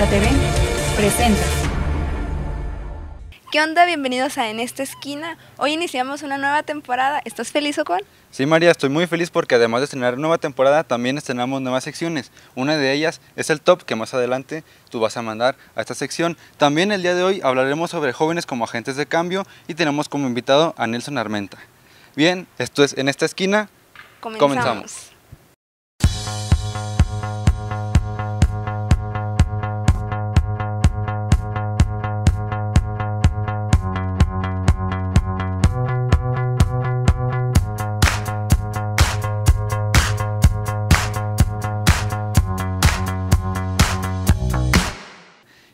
TV presenta. ¿Qué onda? Bienvenidos a En esta esquina. Hoy iniciamos una nueva temporada. ¿Estás feliz, Ocon? Sí, María, estoy muy feliz porque además de estrenar nueva temporada, también estrenamos nuevas secciones. Una de ellas es el top que más adelante tú vas a mandar a esta sección. También el día de hoy hablaremos sobre jóvenes como agentes de cambio y tenemos como invitado a Nelson Armenta. Bien, esto es En esta esquina. Comenzamos.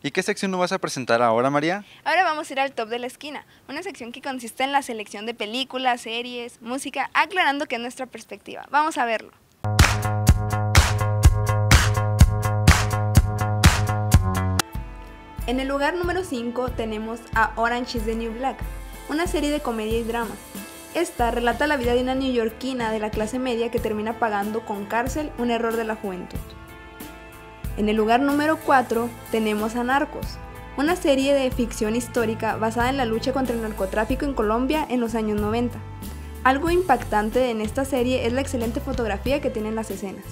¿Y qué sección nos vas a presentar ahora, María? Ahora vamos a ir al top de la esquina, una sección que consiste en la selección de películas, series, música, aclarando que es nuestra perspectiva. Vamos a verlo. En el lugar número 5 tenemos a Orange is the New Black, una serie de comedia y drama. Esta relata la vida de una neoyorquina de la clase media que termina pagando con cárcel un error de la juventud. En el lugar número 4 tenemos a Narcos, una serie de ficción histórica basada en la lucha contra el narcotráfico en Colombia en los años 90. Algo impactante en esta serie es la excelente fotografía que tienen las escenas.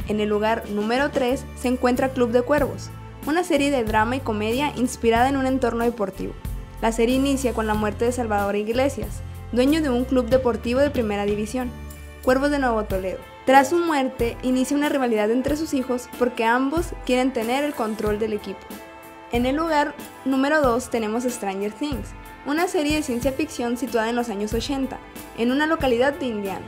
En el lugar número 3 se encuentra Club de Cuervos, una serie de drama y comedia inspirada en un entorno deportivo. La serie inicia con la muerte de Salvador Iglesias, dueño de un club deportivo de primera división, Cuervos de Nuevo Toledo. Tras su muerte, inicia una rivalidad entre sus hijos porque ambos quieren tener el control del equipo. En el lugar número 2 tenemos Stranger Things, una serie de ciencia ficción situada en los años 80, en una localidad de Indiana.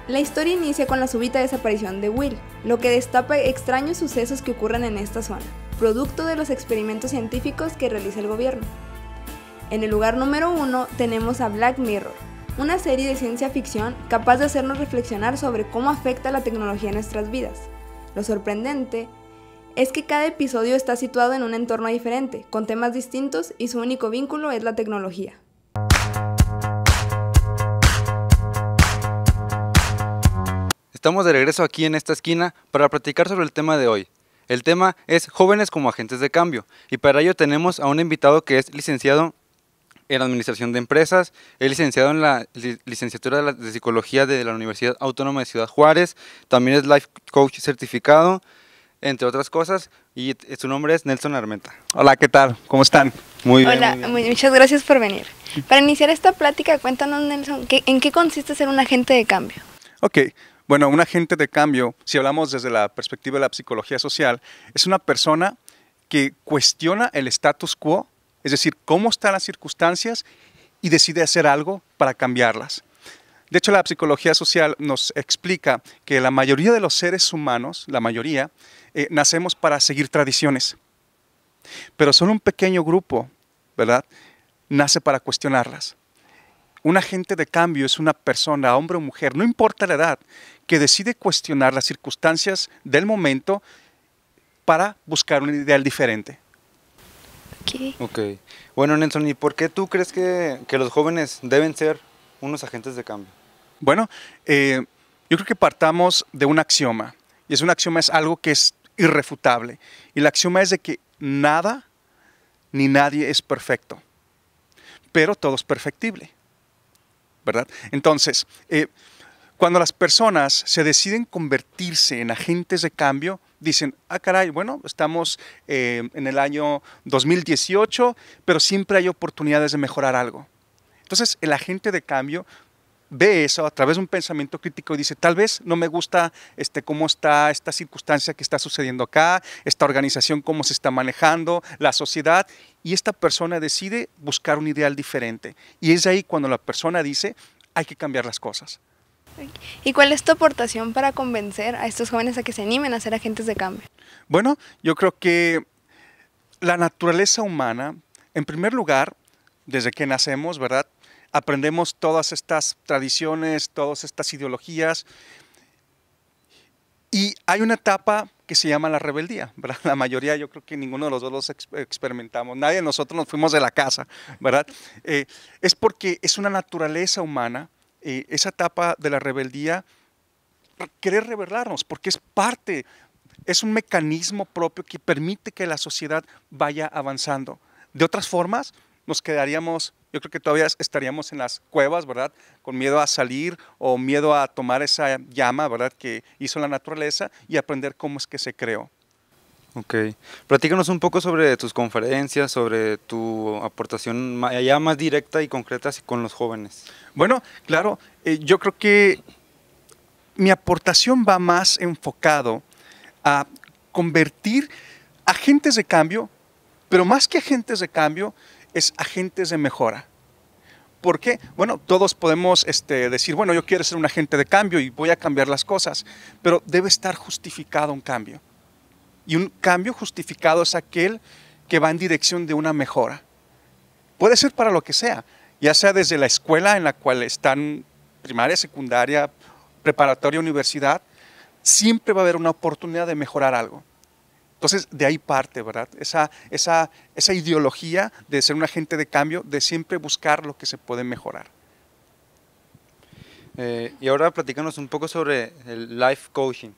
La historia inicia con la súbita desaparición de Will, lo que destapa extraños sucesos que ocurren en esta zona, producto de los experimentos científicos que realiza el gobierno. En el lugar número 1 tenemos a Black Mirror, una serie de ciencia ficción capaz de hacernos reflexionar sobre cómo afecta la tecnología en nuestras vidas. Lo sorprendente es que cada episodio está situado en un entorno diferente, con temas distintos y su único vínculo es la tecnología. Estamos de regreso aquí en esta esquina para platicar sobre el tema de hoy. El tema es jóvenes como agentes de cambio y para ello tenemos a un invitado que es licenciado en Administración de Empresas, es licenciado en la licenciatura de Psicología de la Universidad Autónoma de Ciudad Juárez, también es Life Coach certificado, entre otras cosas, y su nombre es Nelson Armenta. Hola, ¿qué tal? ¿Cómo están? Muy bien. Hola, muy bien. muchas gracias por venir. Para iniciar esta plática, cuéntanos, Nelson, ¿en qué consiste ser un agente de cambio? Ok, bueno, un agente de cambio, si hablamos desde la perspectiva de la psicología social, es una persona que cuestiona el status quo, es decir, cómo están las circunstancias y decide hacer algo para cambiarlas. De hecho, la psicología social nos explica que la mayoría de los seres humanos, la mayoría, nacemos para seguir tradiciones. Pero solo un pequeño grupo, ¿verdad?, nace para cuestionarlas. Un agente de cambio es una persona, hombre o mujer, no importa la edad, que decide cuestionar las circunstancias del momento para buscar un ideal diferente. Ok. Bueno, Nelson, ¿y por qué tú crees que los jóvenes deben ser unos agentes de cambio? Bueno, yo creo que partamos de un axioma, y es un axioma, es algo que es irrefutable, y el axioma es de que nada ni nadie es perfecto, pero todo es perfectible, ¿verdad? Entonces, cuando las personas se deciden convertirse en agentes de cambio, dicen, ah caray, bueno, estamos en el año 2018, pero siempre hay oportunidades de mejorar algo. Entonces el agente de cambio ve eso a través de un pensamiento crítico y dice, tal vez no me gusta cómo está esta circunstancia que está sucediendo acá, esta organización cómo se está manejando, la sociedad, y esta persona decide buscar un ideal diferente. Y es ahí cuando la persona dice, hay que cambiar las cosas. ¿Y cuál es tu aportación para convencer a estos jóvenes a que se animen a ser agentes de cambio? Bueno, yo creo que la naturaleza humana, en primer lugar, desde que nacemos, ¿verdad?, aprendemos todas estas tradiciones, todas estas ideologías, y hay una etapa que se llama la rebeldía, ¿verdad? La mayoría, yo creo que ninguno de los dos los experimentamos, nadie de nosotros nos fuimos de la casa, ¿verdad? Es porque es una naturaleza humana, esa etapa de la rebeldía, querer rebelarnos, porque es parte es un mecanismo propio que permite que la sociedad vaya avanzando. De otras formas, nos quedaríamos, yo creo que todavía estaríamos en las cuevas, ¿verdad? Con miedo a salir o miedo a tomar esa llama, ¿verdad? Que hizo la naturaleza y aprender cómo es que se creó. Ok. Platícanos un poco sobre tus conferencias, sobre tu aportación ya más directa y concreta así con los jóvenes. Bueno, claro, yo creo que mi aportación va más enfocado a convertir agentes de cambio, pero más que agentes de cambio, es agentes de mejora. ¿Por qué? Bueno, todos podemos decir, bueno, yo quiero ser un agente de cambio y voy a cambiar las cosas, pero debe estar justificado un cambio. Y un cambio justificado es aquel que va en dirección de una mejora. Puede ser para lo que sea, ya sea desde la escuela en la cual están primaria, secundaria, preparatoria, universidad, siempre va a haber una oportunidad de mejorar algo. Entonces, de ahí parte, ¿verdad? Esa ideología de ser un agente de cambio, de siempre buscar lo que se puede mejorar. Y ahora platícanos un poco sobre el life coaching.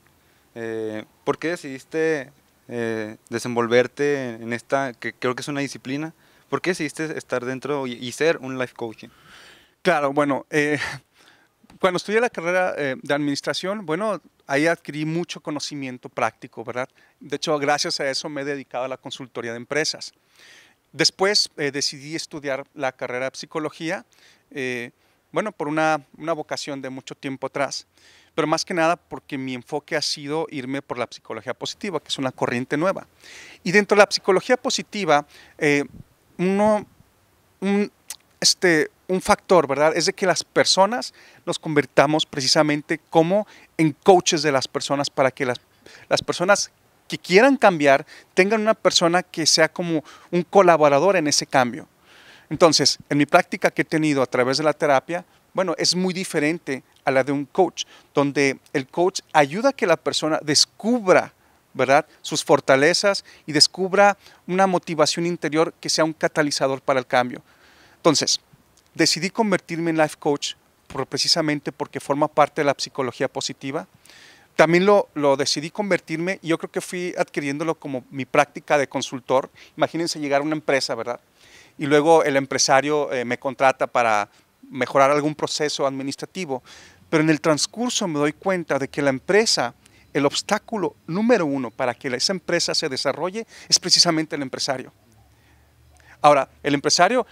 ¿Por qué decidiste desenvolverte en esta, que creo que es una disciplina? ¿Por qué decidiste estar dentro y ser un life coaching? Claro, bueno, cuando estudié la carrera de administración, bueno, ahí adquirí mucho conocimiento práctico, ¿verdad? De hecho, gracias a eso me he dedicado a la consultoría de empresas. Después decidí estudiar la carrera de psicología, bueno, por una vocación de mucho tiempo atrás, pero más que nada porque mi enfoque ha sido irme por la psicología positiva, que es una corriente nueva. Y dentro de la psicología positiva, un factor, ¿verdad? Es de que las personas nos convertamos precisamente como en coaches de las personas para que las personas que quieran cambiar tengan una persona que sea como un colaborador en ese cambio. Entonces, en mi práctica que he tenido a través de la terapia, bueno, es muy diferente a la de un coach, donde el coach ayuda a que la persona descubra, ¿verdad?, sus fortalezas y descubra una motivación interior que sea un catalizador para el cambio. Entonces, decidí convertirme en life coach precisamente porque forma parte de la psicología positiva. También lo decidí convertirme y yo creo que fui adquiriéndolo como mi práctica de consultor. Imagínense llegar a una empresa, ¿verdad? Y luego el empresario me contrata para mejorar algún proceso administrativo. Pero en el transcurso me doy cuenta de que la empresa, el obstáculo número uno para que esa empresa se desarrolle es precisamente el empresario. Ahora, el empresario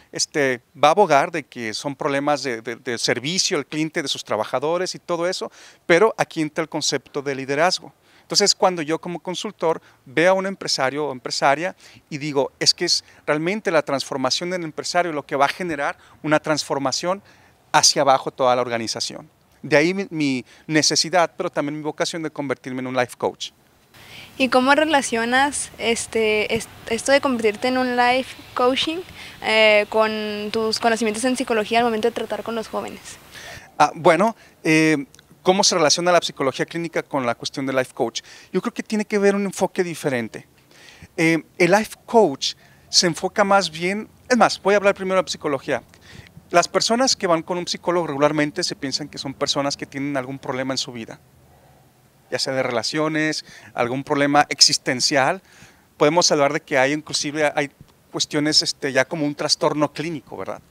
va a abogar de que son problemas de servicio al cliente, de sus trabajadores y todo eso, pero aquí entra el concepto de liderazgo. Entonces, cuando yo como consultor veo a un empresario o empresaria y digo, es que es realmente la transformación del empresario lo que va a generar una transformación hacia abajo toda la organización. De ahí mi necesidad, pero también mi vocación de convertirme en un life coach. ¿Y cómo relacionas esto de convertirte en un life coaching con tus conocimientos en psicología al momento de tratar con los jóvenes? Bueno, ¿cómo se relaciona la psicología clínica con la cuestión del life coach? Yo creo que tiene que ver un enfoque diferente. El life coach se enfoca más bien, es más, voy a hablar primero de psicología. Las personas que van con un psicólogo regularmente se piensan que son personas que tienen algún problema en su vida, ya sea de relaciones, algún problema existencial. Podemos hablar de que hay cuestiones ya como un trastorno clínico, ¿verdad?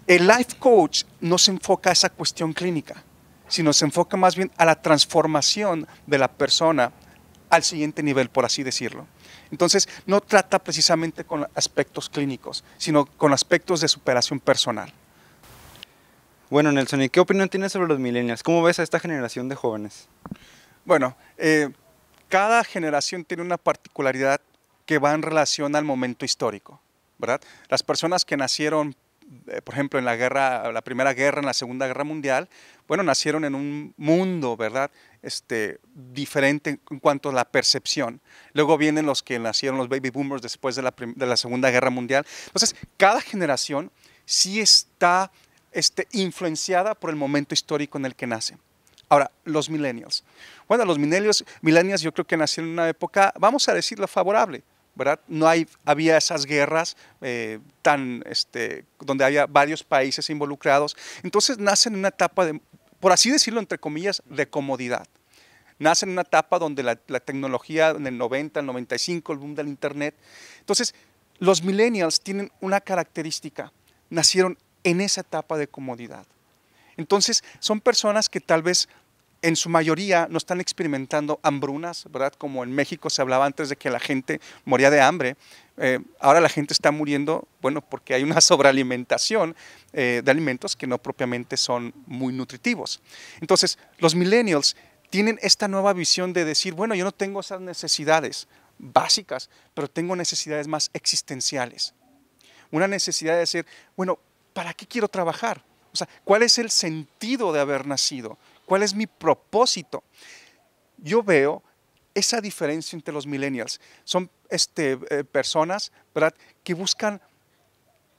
El life coach no se enfoca a esa cuestión clínica, sino se enfoca más bien a la transformación de la persona al siguiente nivel, por así decirlo. Entonces, no trata precisamente con aspectos clínicos, sino con aspectos de superación personal. Bueno, Nelson, ¿y qué opinión tienes sobre los millennials? ¿Cómo ves a esta generación de jóvenes? Bueno, cada generación tiene una particularidad que va en relación al momento histórico, ¿verdad? Las personas que nacieron, por ejemplo, en la Primera Guerra, en la Segunda Guerra Mundial, bueno, nacieron en un mundo, ¿verdad?, diferente en cuanto a la percepción. Luego vienen los que nacieron, los baby boomers, después de la Segunda Guerra Mundial. Entonces, cada generación sí está influenciada por el momento histórico en el que nace. Ahora, los millennials. Bueno, los millennials yo creo que nacieron en una época, vamos a decirlo, favorable, ¿verdad? No había esas guerras donde había varios países involucrados. Entonces nacen en una etapa de, por así decirlo, entre comillas, de comodidad. nacen en una etapa donde la tecnología en el 90, el 95, el boom del Internet. Entonces, los millennials tienen una característica, nacieron en esa etapa de comodidad. Entonces, son personas que tal vez en su mayoría no están experimentando hambrunas, ¿verdad? Como en México se hablaba antes de que la gente moría de hambre. Ahora la gente está muriendo, bueno, porque hay una sobrealimentación de alimentos que no propiamente son muy nutritivos. Entonces, los millennials tienen esta nueva visión de decir, bueno, yo no tengo esas necesidades básicas, pero tengo necesidades más existenciales. Una necesidad de decir, bueno, ¿para qué quiero trabajar? O sea, ¿cuál es el sentido de haber nacido? ¿Cuál es mi propósito? Yo veo esa diferencia entre los millennials. Son personas, ¿verdad?, que buscan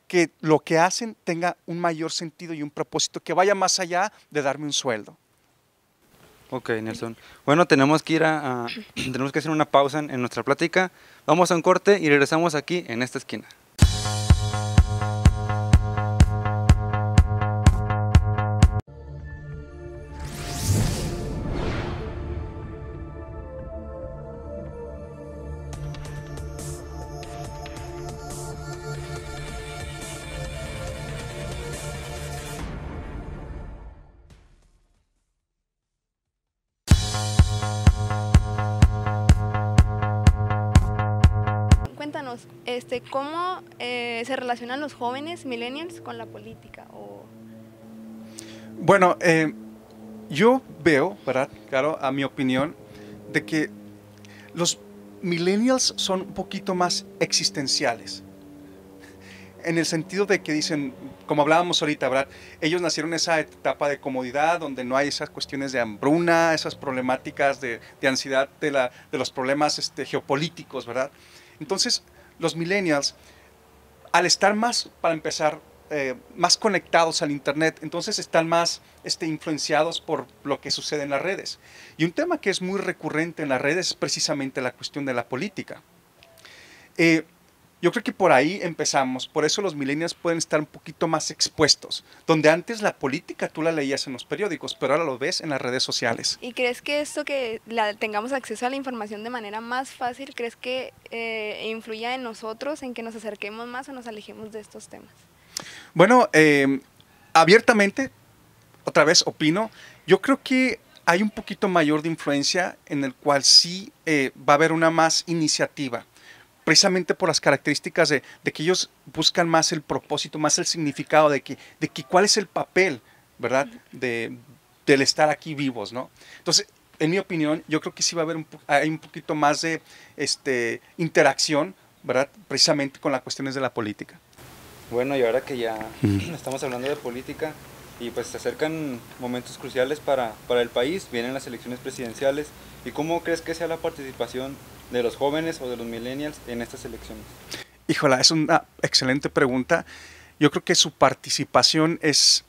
que lo que hacen tenga un mayor sentido y un propósito, que vaya más allá de darme un sueldo. Ok, Nelson. Bueno, tenemos que tenemos que hacer una pausa en nuestra plática. Vamos a un corte y regresamos aquí en esta esquina. Cuéntanos, ¿cómo se relacionan los jóvenes millennials con la política? Bueno, yo veo, ¿verdad? Claro, a mi opinión, de que los millennials son un poquito más existenciales. En el sentido de que dicen, como hablábamos ahorita, ¿verdad? Ellos nacieron en esa etapa de comodidad donde no hay esas cuestiones de hambruna, esas problemáticas de ansiedad de los problemas geopolíticos, ¿verdad? Entonces, los millennials, al estar más, para empezar, más conectados al Internet, entonces están más influenciados por lo que sucede en las redes. Y un tema que es muy recurrente en las redes es precisamente la cuestión de la política. Yo creo que por ahí empezamos, por eso los millennials pueden estar un poquito más expuestos, donde antes la política tú la leías en los periódicos, pero ahora lo ves en las redes sociales. ¿Y crees que esto que tengamos acceso a la información de manera más fácil, crees que influya en nosotros, en que nos acerquemos más o nos alejemos de estos temas? Bueno, abiertamente, otra vez opino, yo creo que hay un poquito mayor de influencia en el cual sí va a haber una más iniciativa, precisamente por las características de que ellos buscan más el propósito, más el significado de que cuál es el papel, ¿verdad?, del estar aquí vivos, ¿no? Entonces, en mi opinión, yo creo que sí va a haber hay un poquito más de interacción, ¿verdad?, precisamente con las cuestiones de la política. Bueno, y ahora que ya estamos hablando de política y pues se acercan momentos cruciales para el país, vienen las elecciones presidenciales, ¿y cómo crees que sea la participación de los jóvenes o de los millennials en estas elecciones? Híjola, es una excelente pregunta. Yo creo que su participación es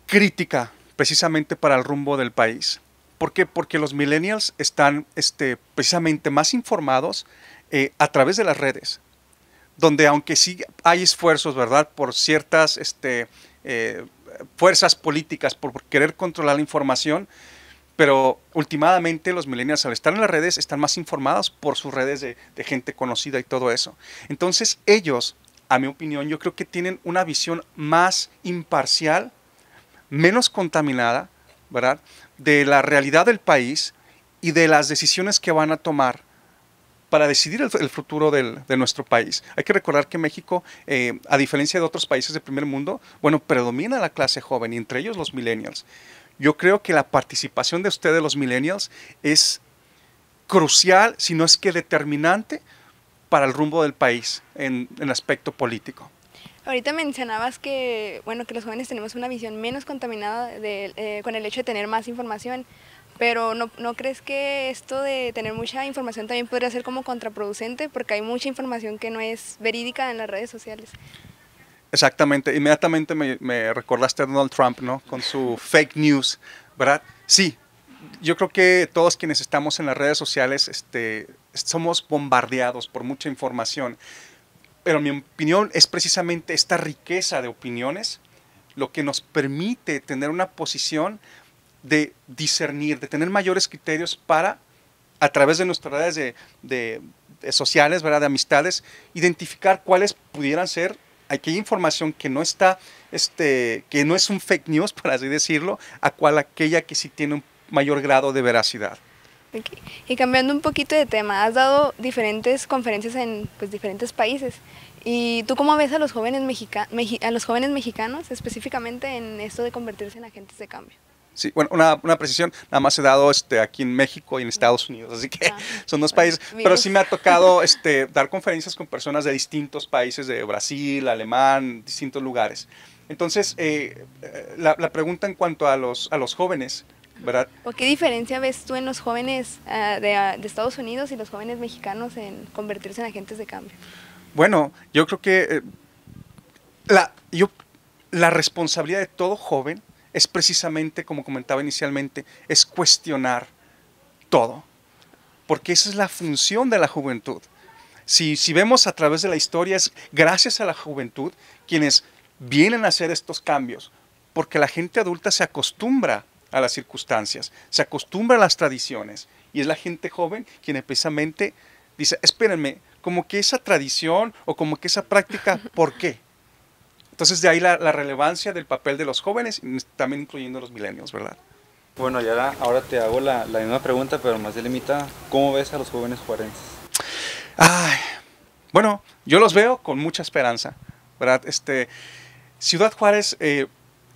crítica precisamente para el rumbo del país. ¿Por qué? Porque los millennials están precisamente más informados a través de las redes, donde aunque sí hay esfuerzos, ¿verdad?, por ciertas fuerzas políticas por querer controlar la información, pero últimamente los millennials al estar en las redes están más informados por sus redes de gente conocida y todo eso. Entonces ellos, a mi opinión, yo creo que tienen una visión más imparcial, menos contaminada, ¿verdad?, de la realidad del país y de las decisiones que van a tomar para decidir el futuro de nuestro país. Hay que recordar que México, a diferencia de otros países del primer mundo, bueno, predomina la clase joven y entre ellos los millennials. Yo creo que la participación de ustedes, los millennials, es crucial, si no es que determinante, para el rumbo del país en el aspecto político. Ahorita mencionabas que, bueno, que los jóvenes tenemos una visión menos contaminada con el hecho de tener más información, pero ¿no crees que esto de tener mucha información también podría ser como contraproducente? Porque hay mucha información que no es verídica en las redes sociales. Exactamente, inmediatamente me recordaste a Donald Trump, ¿no?, con su fake news, ¿verdad? Sí, yo creo que todos quienes estamos en las redes sociales somos bombardeados por mucha información, pero mi opinión es precisamente esta riqueza de opiniones lo que nos permite tener una posición de discernir, de tener mayores criterios para, a través de nuestras redes de sociales, ¿verdad?, de amistades, identificar cuáles pudieran ser aquella información que no está, que no es un fake news, por así decirlo, a cual aquella que sí tiene un mayor grado de veracidad. Ok. Y cambiando un poquito de tema, has dado diferentes conferencias en pues, diferentes países. ¿Y tú cómo ves a los jóvenes, a los jóvenes mexicanos específicamente en esto de convertirse en agentes de cambio? Sí, bueno, una precisión, nada más he dado aquí en México y en Estados Unidos, así que son dos países, pero sí me ha tocado dar conferencias con personas de distintos países, de Brasil, Alemán, distintos lugares. Entonces, la pregunta en cuanto a los jóvenes, ¿verdad? ¿O qué diferencia ves tú en los jóvenes de Estados Unidos y los jóvenes mexicanos en convertirse en agentes de cambio? Bueno, yo creo que la responsabilidad de todo joven es precisamente, como comentaba inicialmente, es cuestionar todo, porque esa es la función de la juventud. Si vemos a través de la historia, es gracias a la juventud quienes vienen a hacer estos cambios, porque la gente adulta se acostumbra a las circunstancias, se acostumbra a las tradiciones, y es la gente joven quien precisamente dice, espérenme, como que esa tradición o como que esa práctica, ¿por qué? Entonces de ahí la relevancia del papel de los jóvenes, también incluyendo los millennials, ¿verdad? Bueno, y ahora te hago la misma pregunta, pero más delimitada. ¿Cómo ves a los jóvenes juarenses? Ay, bueno, yo los veo con mucha esperanza, ¿verdad? Ciudad Juárez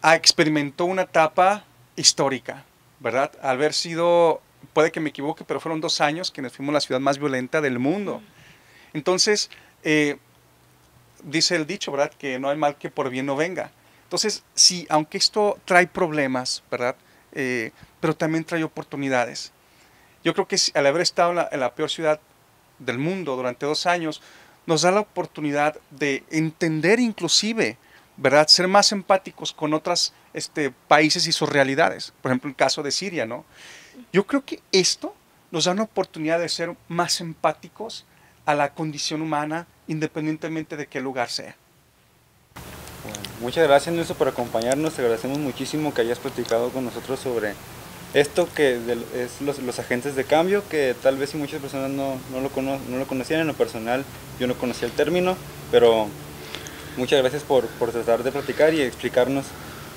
experimentó una etapa histórica, ¿verdad? Al haber sido, puede que me equivoque, pero fueron 2 años que nos fuimos la ciudad más violenta del mundo. Entonces, dice el dicho, ¿verdad?, que no hay mal que por bien no venga. Entonces, sí, aunque esto trae problemas, ¿verdad?, pero también trae oportunidades. Yo creo que al haber estado en la peor ciudad del mundo durante 2 años, nos da la oportunidad de entender inclusive, ¿verdad?, ser más empáticos con otros países y sus realidades. Por ejemplo, el caso de Siria, ¿no? Yo creo que esto nos da una oportunidad de ser más empáticos a la condición humana, independientemente de qué lugar sea. Bueno, muchas gracias, Nelson, por acompañarnos. Te agradecemos muchísimo que hayas platicado con nosotros sobre esto que es los agentes de cambio, que tal vez si muchas personas no lo conocían. En lo personal yo no conocía el término, pero muchas gracias por tratar de platicar y explicarnos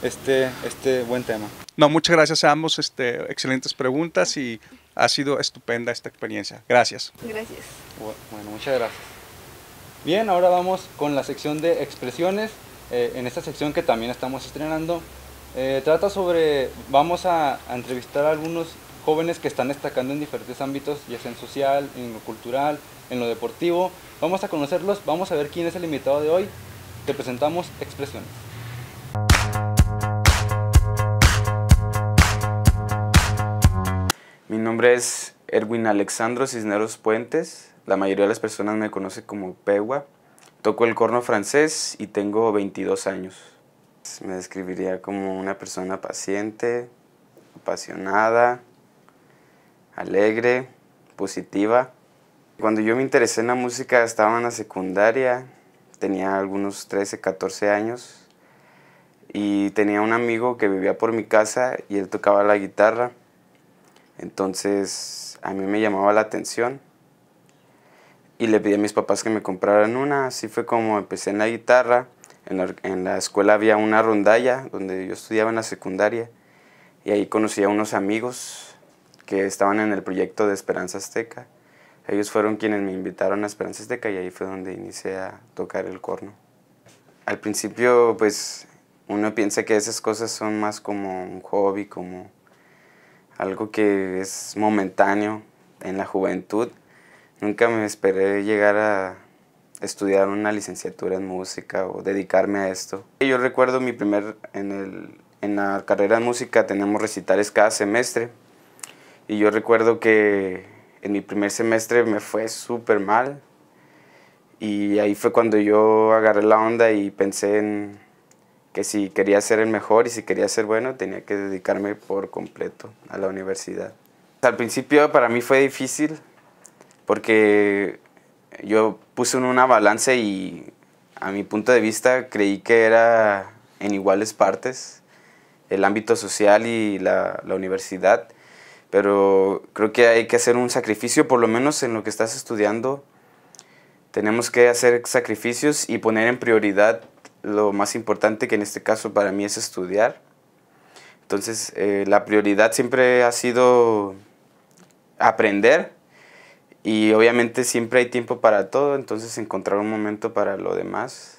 este buen tema. No, muchas gracias a ambos, excelentes preguntas y ha sido estupenda esta experiencia. Gracias. Gracias. Bueno, muchas gracias. Bien, ahora vamos con la sección de expresiones. En esta sección que también estamos estrenando, vamos a entrevistar a algunos jóvenes que están destacando en diferentes ámbitos, ya sea en social, en lo cultural, en lo deportivo. Vamos a conocerlos, vamos a ver quién es el invitado de hoy. Te presentamos Expresiones. Mi nombre es Erwin Alexandro Cisneros Puentes. La mayoría de las personas me conoce como Pegua. Toco el corno francés y tengo 22 años. Me describiría como una persona paciente, apasionada, alegre, positiva. Cuando yo me interesé en la música estaba en la secundaria, tenía algunos 13, 14 años y tenía un amigo que vivía por mi casa y él tocaba la guitarra. Entonces a mí me llamaba la atención y le pedí a mis papás que me compraran una. Así fue como empecé en la guitarra. En la escuela había una rondalla donde yo estudiaba en la secundaria y ahí conocí a unos amigos que estaban en el proyecto de Esperanza Azteca. Ellos fueron quienes me invitaron a Esperanza Azteca y ahí fue donde inicié a tocar el corno. Al principio pues uno piensa que esas cosas son más como un hobby, como algo que es momentáneo en la juventud. Nunca me esperé llegar a estudiar una licenciatura en música o dedicarme a esto. Yo recuerdo en la carrera en música tenemos recitales cada semestre y yo recuerdo que en mi primer semestre me fue súper mal y ahí fue cuando yo agarré la onda y pensé en que si quería ser el mejor y si quería ser bueno tenía que dedicarme por completo a la universidad. Al principio para mí fue difícil porque yo puse en una balanza y a mi punto de vista creí que era en iguales partes el ámbito social y la universidad, pero creo que hay que hacer un sacrificio, por lo menos en lo que estás estudiando. Tenemos que hacer sacrificios y poner en prioridad lo más importante, que en este caso para mí es estudiar. Entonces, la prioridad siempre ha sido aprender, y obviamente siempre hay tiempo para todo, entonces encontrar un momento para lo demás.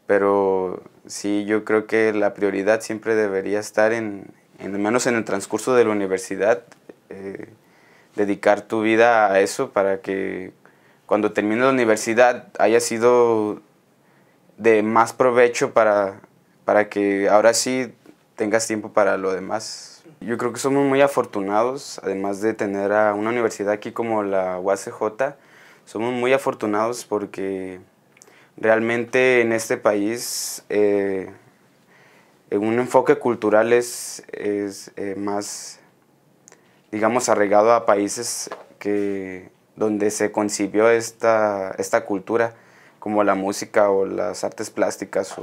Pero sí, yo creo que la prioridad siempre debería estar al menos en el transcurso de la universidad, dedicar tu vida a eso para que cuando termine la universidad haya sido de más provecho para que ahora sí tengas tiempo para lo demás. Yo creo que somos muy afortunados, además de tener a una universidad aquí como la UACJ, somos muy afortunados porque realmente en este país un enfoque cultural es más, digamos, arraigado a países donde se concibió esta cultura, como la música o las artes plásticas,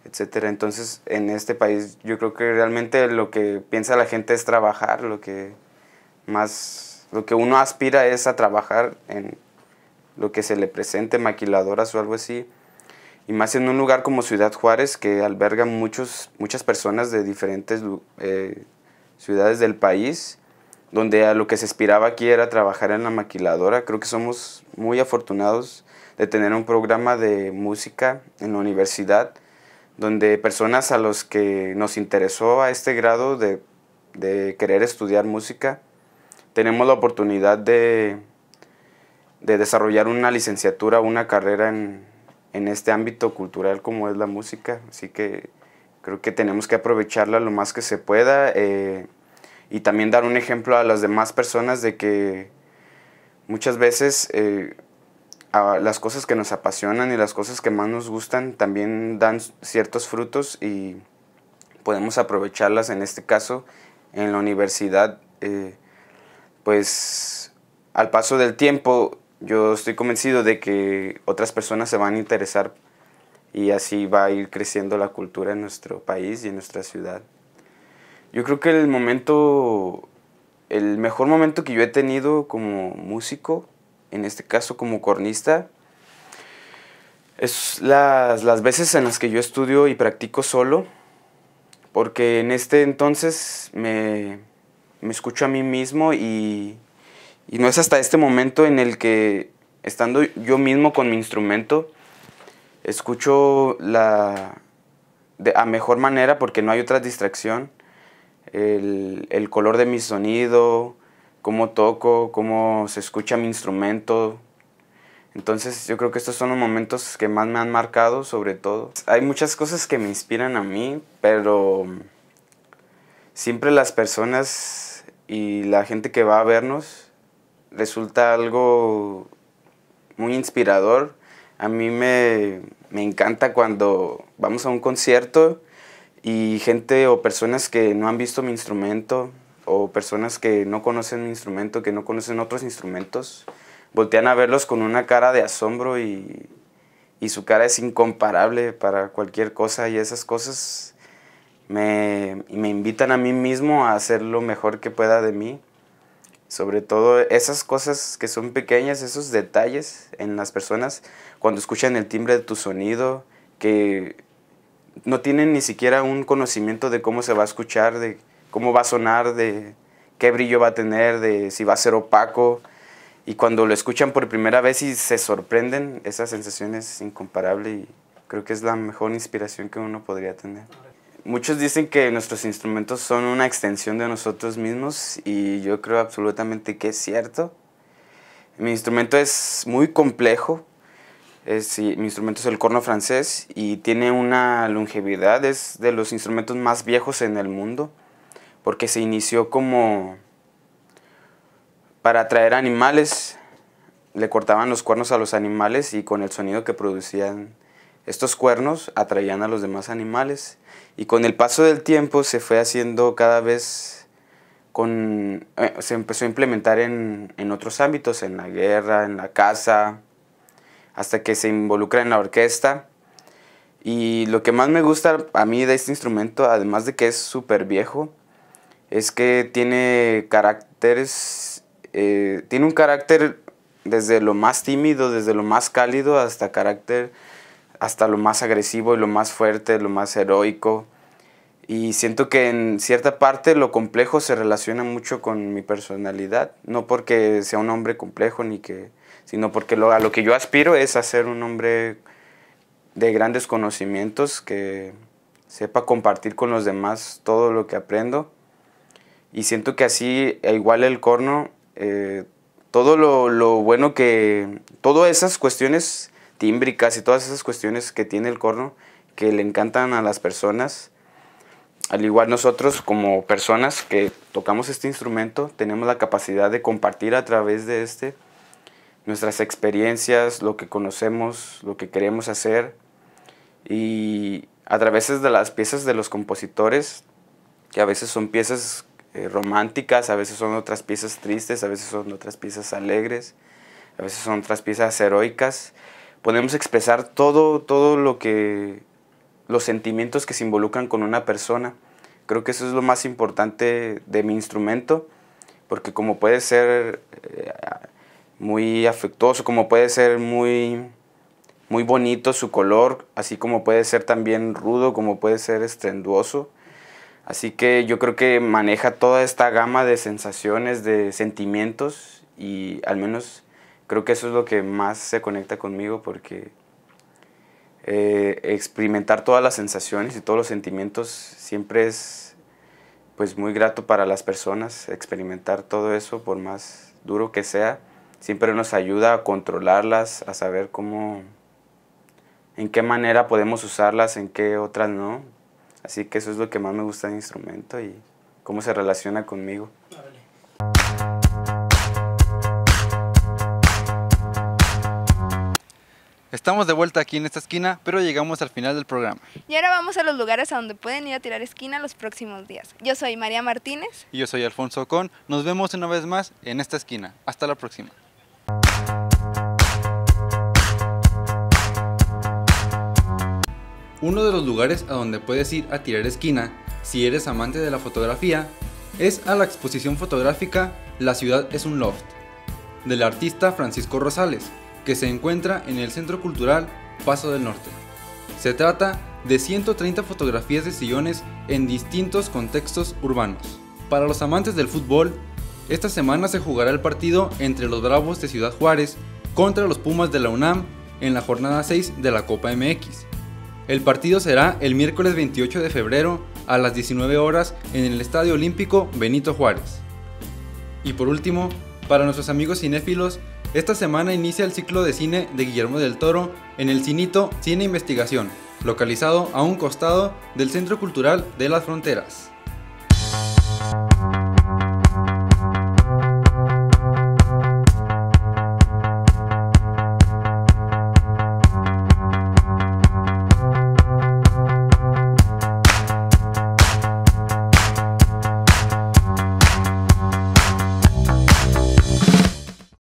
etcétera. Entonces, en este país yo creo que realmente lo que piensa la gente es trabajar, lo que uno aspira es a trabajar en lo que se le presente, maquiladoras o algo así. Y más en un lugar como Ciudad Juárez, que alberga muchas personas de diferentes ciudades del país, donde a lo que se aspiraba aquí era trabajar en la maquiladora. Creo que somos muy afortunados de tener un programa de música en la universidad, donde personas a los que nos interesó a este grado de querer estudiar música, tenemos la oportunidad de desarrollar una licenciatura, una carrera en este ámbito cultural como es la música. Así que creo que tenemos que aprovecharla lo más que se pueda, y también dar un ejemplo a las demás personas de que muchas veces las cosas que nos apasionan y las cosas que más nos gustan también dan ciertos frutos y podemos aprovecharlas. En este caso, en la universidad, pues al paso del tiempo yo estoy convencido de que otras personas se van a interesar y así va a ir creciendo la cultura en nuestro país y en nuestra ciudad. Yo creo que el mejor momento que yo he tenido como músico, en este caso como cornista, es las veces en las que yo estudio y practico solo, porque en este entonces me escucho a mí mismo y no es hasta este momento en el que, estando yo mismo con mi instrumento, escucho a mejor manera, porque no hay otra distracción, el color de mi sonido, cómo toco, cómo se escucha mi instrumento. Entonces yo creo que estos son los momentos que más me han marcado, sobre todo. Hay muchas cosas que me inspiran a mí, pero siempre las personas y la gente que va a vernos resulta algo muy inspirador. A mí me encanta cuando vamos a un concierto y gente o personas que no han visto mi instrumento, o personas que no conocen mi instrumento, que no conocen otros instrumentos, voltean a verlos con una cara de asombro y su cara es incomparable para cualquier cosa, y esas cosas me invitan a mí mismo a hacer lo mejor que pueda de mí. Sobre todo esas cosas que son pequeñas, esos detalles en las personas, cuando escuchan el timbre de tu sonido, que no tienen ni siquiera un conocimiento de cómo se va a escuchar, de cómo va a sonar, de qué brillo va a tener, de si va a ser opaco. Y cuando lo escuchan por primera vez y se sorprenden, esa sensación es incomparable y creo que es la mejor inspiración que uno podría tener. Muchos dicen que nuestros instrumentos son una extensión de nosotros mismos y yo creo absolutamente que es cierto. Mi instrumento es muy complejo. Mi instrumento es el corno francés y tiene una longevidad, es de los instrumentos más viejos en el mundo, porque se inició como para atraer animales. Le cortaban los cuernos a los animales y con el sonido que producían estos cuernos atraían a los demás animales. Y con el paso del tiempo se fue haciendo cada vez, se empezó a implementar en otros ámbitos, en la guerra, en la caza, hasta que se involucra en la orquesta. Y lo que más me gusta a mí de este instrumento, además de que es súper viejo, es que tiene caracteres, tiene un carácter desde lo más tímido, desde lo más cálido hasta lo más agresivo y lo más fuerte, lo más heroico. Y siento que en cierta parte lo complejo se relaciona mucho con mi personalidad, no porque sea un hombre complejo, sino porque a lo que yo aspiro es a ser un hombre de grandes conocimientos, que sepa compartir con los demás todo lo que aprendo. Y siento que así, igual el corno, todo lo bueno todas esas cuestiones tímbricas y todas esas cuestiones que tiene el corno, que le encantan a las personas, al igual nosotros como personas que tocamos este instrumento, tenemos la capacidad de compartir a través de nuestras experiencias, lo que conocemos, lo que queremos hacer, y a través de las piezas de los compositores, que a veces son piezas románticas, a veces son otras piezas tristes, a veces son otras piezas alegres, a veces son otras piezas heroicas. Podemos expresar todo los sentimientos que se involucran con una persona. Creo que eso es lo más importante de mi instrumento, porque como puede ser muy afectuoso, como puede ser muy bonito su color, así como puede ser también rudo, como puede ser estruendoso. Así que yo creo que maneja toda esta gama de sensaciones, de sentimientos, y al menos creo que eso es lo que más se conecta conmigo, porque experimentar todas las sensaciones y todos los sentimientos siempre es pues muy grato para las personas. Experimentar todo eso, por más duro que sea, siempre nos ayuda a controlarlas, a saber en qué manera podemos usarlas, en qué otras no. Así que eso es lo que más me gusta del instrumento y cómo se relaciona conmigo. Estamos de vuelta aquí en esta esquina, pero llegamos al final del programa. Y ahora vamos a los lugares a donde pueden ir a tirar esquina los próximos días. Yo soy María Martínez. Y yo soy Alfonso Ocón. Nos vemos una vez más en esta esquina. Hasta la próxima. Uno de los lugares a donde puedes ir a tirar esquina, si eres amante de la fotografía, es a la exposición fotográfica La ciudad es un loft, del artista Francisco Rosales, que se encuentra en el Centro Cultural Paso del Norte. Se trata de 130 fotografías de sillones en distintos contextos urbanos. Para los amantes del fútbol, esta semana se jugará el partido entre los Bravos de Ciudad Juárez contra los Pumas de la UNAM en la jornada 6 de la Copa MX. El partido será el miércoles 28 de febrero a las 19 horas en el Estadio Olímpico Benito Juárez. Y por último, para nuestros amigos cinéfilos, esta semana inicia el ciclo de cine de Guillermo del Toro en el Cinito Cine Investigación, localizado a un costado del Centro Cultural de las Fronteras.